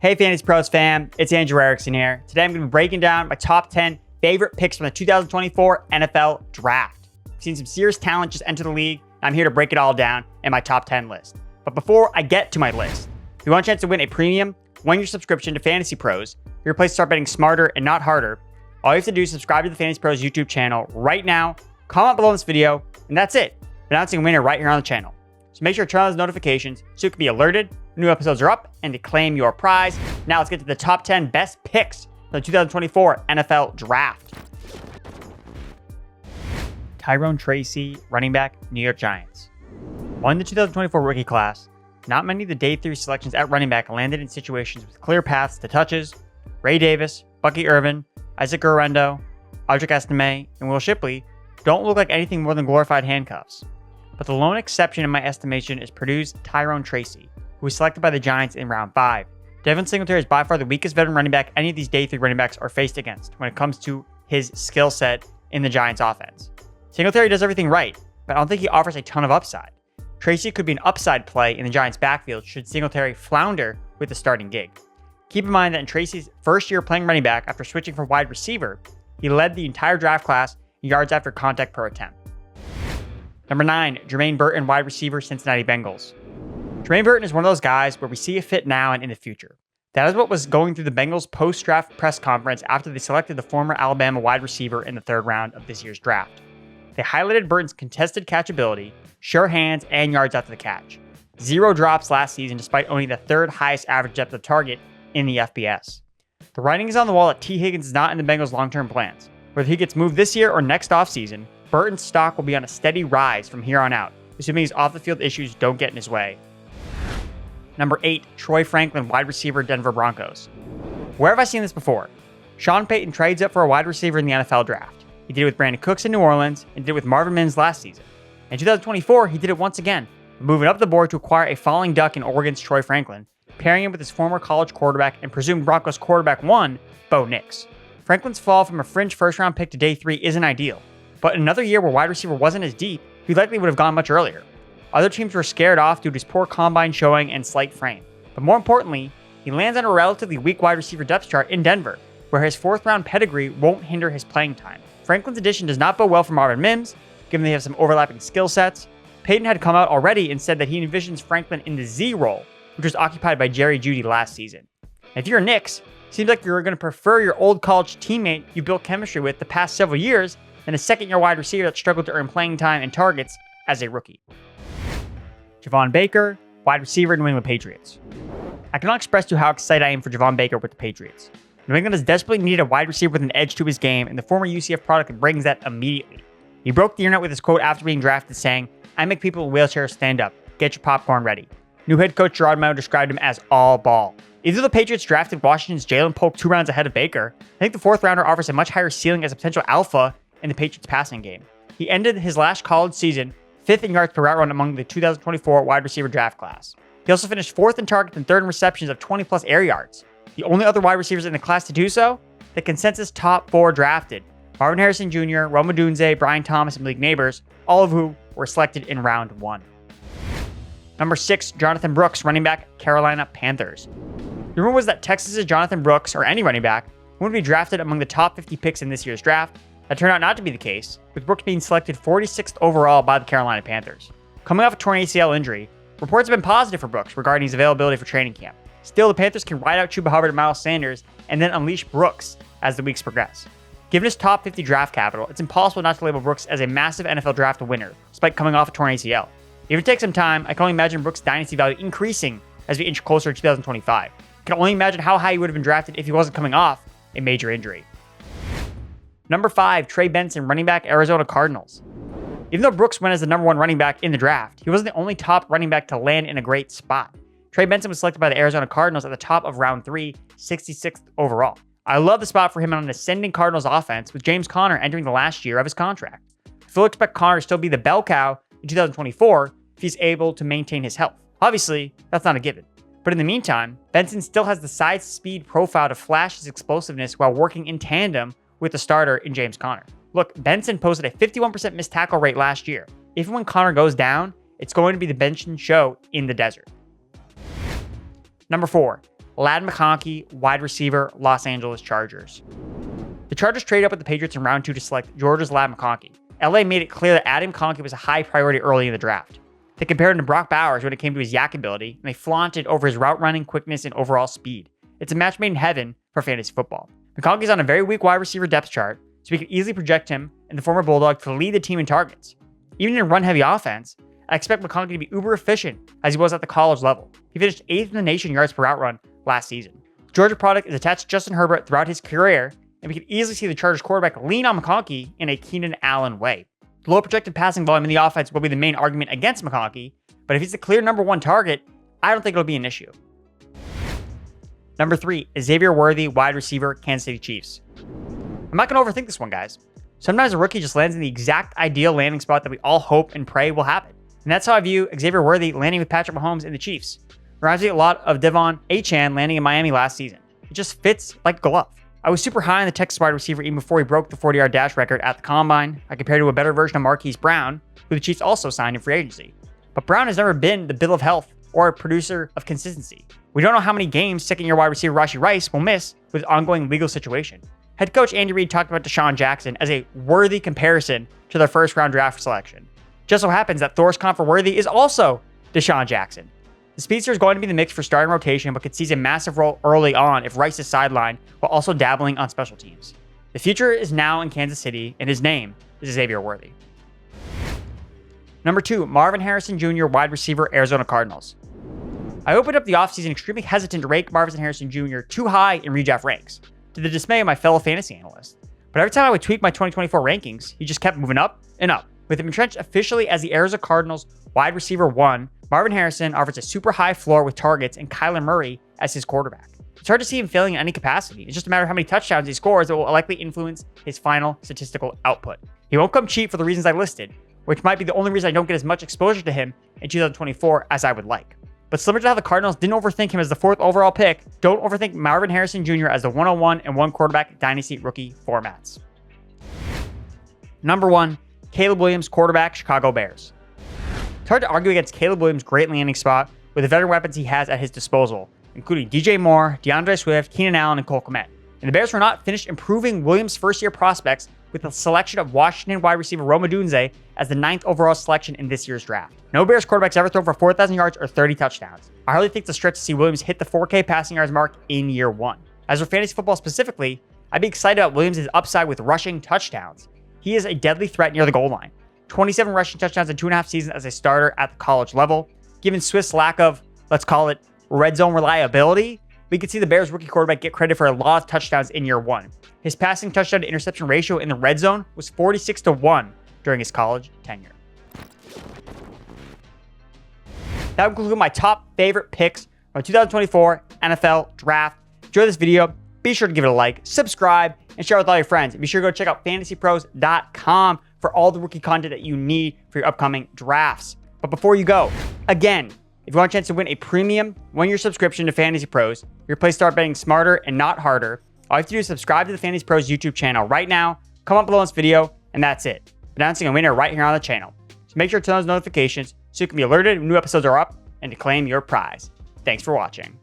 Hey FantasyPros fam, it's Andrew Erickson here. Today I'm going to be breaking down my top 10 favorite picks from the 2024 NFL Draft. I've seen some serious talent just enter the league, and I'm here to break it all down in my top 10 list. But before I get to my list, if you want a chance to win a premium one-year subscription to FantasyPros, your place to start betting smarter and not harder, all you have to do is subscribe to the FantasyPros YouTube channel right now, comment below this video, and that's it. I'm announcing a winner right here on the channel. So make sure to turn on those notifications so you can be alerted when new episodes are up and to claim your prize. Now let's get to the top 10 best picks for the 2024 NFL Draft. Tyrone Tracy, running back, New York Giants. While in the 2024 rookie class, not many of the day 3 selections at running back landed in situations with clear paths to touches. Ray Davis, Bucky Irvin, Isaac Guerrero, Audric Estime, and Will Shipley don't look like anything more than glorified handcuffs. But the lone exception in my estimation is Purdue's Tyrone Tracy, who was selected by the Giants in round 5. Devin Singletary is by far the weakest veteran running back any of these day 3 running backs are faced against when it comes to his skill set in the Giants offense. Singletary does everything right, but I don't think he offers a ton of upside. Tracy could be an upside play in the Giants backfield should Singletary flounder with the starting gig. Keep in mind that in Tracy's first year playing running back after switching from wide receiver, he led the entire draft class in yards after contact per attempt. Number 9, Germaine Burton, wide receiver, Cincinnati Bengals. Germaine Burton is one of those guys where we see a fit now and in the future. That is what was going through the Bengals post-draft press conference after they selected the former Alabama wide receiver in the 3rd round of this year's draft. They highlighted Burton's contested catchability, sure hands, and yards after the catch. 0 drops last season despite owning the 3rd highest average depth of target in the FBS. The writing is on the wall that T. Higgins is not in the Bengals' long-term plans. Whether he gets moved this year or next offseason, Burton's stock will be on a steady rise from here on out, assuming his off-the-field issues don't get in his way. Number 8, Troy Franklin, wide receiver, Denver Broncos. Where have I seen this before? Sean Payton trades up for a wide receiver in the NFL draft. He did it with Brandon Cooks in New Orleans and did it with Marvin Mims last season. In 2024, he did it once again, moving up the board to acquire a falling duck in Oregon's Troy Franklin, pairing him with his former college quarterback and presumed Broncos quarterback 1, Bo Nix. Franklin's fall from a fringe first-round pick to day 3 isn't ideal, but in another year where wide receiver wasn't as deep, he likely would have gone much earlier. Other teams were scared off due to his poor combine showing and slight frame. But more importantly, he lands on a relatively weak wide receiver depth chart in Denver, where his 4th-round pedigree won't hinder his playing time. Franklin's addition does not bode well for Marvin Mims, given they have some overlapping skill sets. Payton had come out already and said that he envisions Franklin in the Z role, which was occupied by Jerry Jeudy last season. And if you're a Knicks, it seems like you're going to prefer your old college teammate you built chemistry with the past several years than a second-year wide receiver that struggled to earn playing time and targets as a rookie. Javon Baker, wide receiver, New England Patriots. I cannot express to you how excited I am for Javon Baker with the Patriots. New England has desperately needed a wide receiver with an edge to his game, and the former UCF product brings that immediately. He broke the internet with his quote after being drafted saying, "I make people in wheelchairs stand up. Get your popcorn ready." New head coach Gerard Mayo described him as all ball. Even though the Patriots drafted Washington's Jalen Polk 2 rounds ahead of Baker, I think the 4th rounder offers a much higher ceiling as a potential alpha in the Patriots passing game. He ended his last college season 5th in yards per route run among the 2024 wide receiver draft class. He also finished 4th in targets and 3rd in receptions of 20-plus air yards. The only other wide receivers in the class to do so, the consensus top 4 drafted: Marvin Harrison Jr., Odunze, Brian Thomas, and Malik Neighbors, all of who were selected in round 1. Number 6, Jonathan Brooks, running back, Carolina Panthers. The rumor was that Texas's Jonathan Brooks, or any running back, would be drafted among the top 50 picks in this year's draft. That turned out not to be the case, with Brooks being selected 46th overall by the Carolina Panthers. Coming off a torn ACL injury, reports have been positive for Brooks regarding his availability for training camp. Still, the Panthers can ride out Chuba Hubbard and Miles Sanders and then unleash Brooks as the weeks progress. Given his top 50 draft capital, it's impossible not to label Brooks as a massive NFL draft winner, despite coming off a torn ACL. If it takes some time, I can only imagine Brooks' dynasty value increasing as we inch closer to 2025. I can only imagine how high he would have been drafted if he wasn't coming off a major injury. Number 5, Trey Benson, running back, Arizona Cardinals. Even though Brooks went as the number 1 running back in the draft, he wasn't the only top running back to land in a great spot. Trey Benson was selected by the Arizona Cardinals at the top of round 3, 66th overall. I love the spot for him on an ascending Cardinals offense with James Conner entering the last year of his contract. I fully expect Conner to still be the bell cow in 2024 if he's able to maintain his health. Obviously, that's not a given. But in the meantime, Benson still has the size-speed profile to flash his explosiveness while working in tandem with the starter in James Conner. Look, Benson posted a 51% missed tackle rate last year. If and when Conner goes down, it's going to be the Benson show in the desert. Number 4, Ladd McConkey, wide receiver, Los Angeles Chargers. The Chargers traded up with the Patriots in round 2 to select Georgia's Ladd McConkey. LA made it clear that adding McConkey was a high priority early in the draft. They compared him to Brock Bowers when it came to his yak ability, and they flaunted over his route running, quickness, and overall speed. It's a match made in heaven for fantasy football. McConkey's on a very weak wide receiver depth chart, so we can easily project him and the former Bulldog to lead the team in targets. Even in a run-heavy offense, I expect McConkey to be uber efficient as he was at the college level. He finished 8th in the nation yards per route run last season. The Georgia product is attached to Justin Herbert throughout his career, and we can easily see the Chargers quarterback lean on McConkey in a Keenan Allen way. The low projected passing volume in the offense will be the main argument against McConkey, but if he's the clear number 1 target, I don't think it'll be an issue. Number 3, Xavier Worthy, wide receiver, Kansas City Chiefs. I'm not going to overthink this one, guys. Sometimes a rookie just lands in the exact ideal landing spot that we all hope and pray will happen. And that's how I view Xavier Worthy landing with Patrick Mahomes in the Chiefs. Reminds me a lot of Devon Achane landing in Miami last season. It just fits like a glove. I was super high on the Texas wide receiver even before he broke the 40-yard dash record at the Combine. I compared to a better version of Marquise Brown, who the Chiefs also signed in free agency. But Brown has never been the bill of health or a producer of consistency. We don't know how many games second-year wide receiver Rashee Rice will miss with ongoing legal situation. Head coach Andy Reid talked about Deshaun Jackson as a worthy comparison to their first-round draft selection. Just so happens that Thor's comp for Worthy is also Deshaun Jackson. The speedster is going to be the mix for starting rotation, but could seize a massive role early on if Rice is sidelined while also dabbling on special teams. The future is now in Kansas City, and his name is Xavier Worthy. Number 2, Marvin Harrison Jr., wide receiver, Arizona Cardinals. I opened up the offseason extremely hesitant to rank Marvin Harrison Jr. too high in redraft ranks, to the dismay of my fellow fantasy analysts. But every time I would tweak my 2024 rankings, he just kept moving up and up. With him entrenched officially as the Arizona Cardinals wide receiver 1, Marvin Harrison offers a super high floor with targets and Kyler Murray as his quarterback. It's hard to see him failing in any capacity. It's just a matter of how many touchdowns he scores that will likely influence his final statistical output. He won't come cheap for the reasons I listed, which might be the only reason I don't get as much exposure to him in 2024 as I would like. But similar to how the Cardinals didn't overthink him as the 4th overall pick, don't overthink Marvin Harrison Jr. as the 101 and 1 quarterback dynasty rookie formats. Number 1, Caleb Williams, quarterback, Chicago Bears. It's hard to argue against Caleb Williams' great landing spot with the veteran weapons he has at his disposal, including DJ Moore, DeAndre Swift, Keenan Allen, and Cole Kmet. And the Bears were not finished improving Williams' first-year prospects with the selection of Washington wide receiver Rome Odunze as the 9th overall selection in this year's draft. No Bears quarterbacks ever thrown for 4,000 yards or 30 touchdowns. I hardly think it's a stretch to see Williams hit the 4K passing yards mark in year 1. As for fantasy football specifically, I'd be excited about Williams' upside with rushing touchdowns. He is a deadly threat near the goal line. 27 rushing touchdowns in 2.5 seasons as a starter at the college level. Given Swift's lack of, let's call it, red zone reliability, we could see the Bears rookie quarterback get credit for a lot of touchdowns in year 1. His passing touchdown to interception ratio in the red zone was 46-1 during his college tenure. That would conclude my top favorite picks from 2024 NFL Draft. Enjoy this video. Be sure to give it a like, subscribe, and share with all your friends. And be sure to go check out FantasyPros.com for all the rookie content that you need for your upcoming drafts. But before you go, again, if you want a chance to win a premium 1-year subscription to Fantasy Pros, your place to start betting smarter and not harder, all you have to do is subscribe to the Fantasy Pros YouTube channel right now, comment below this video, and that's it. Announcing a winner right here on the channel. So make sure to turn on those notifications so you can be alerted when new episodes are up and to claim your prize. Thanks for watching.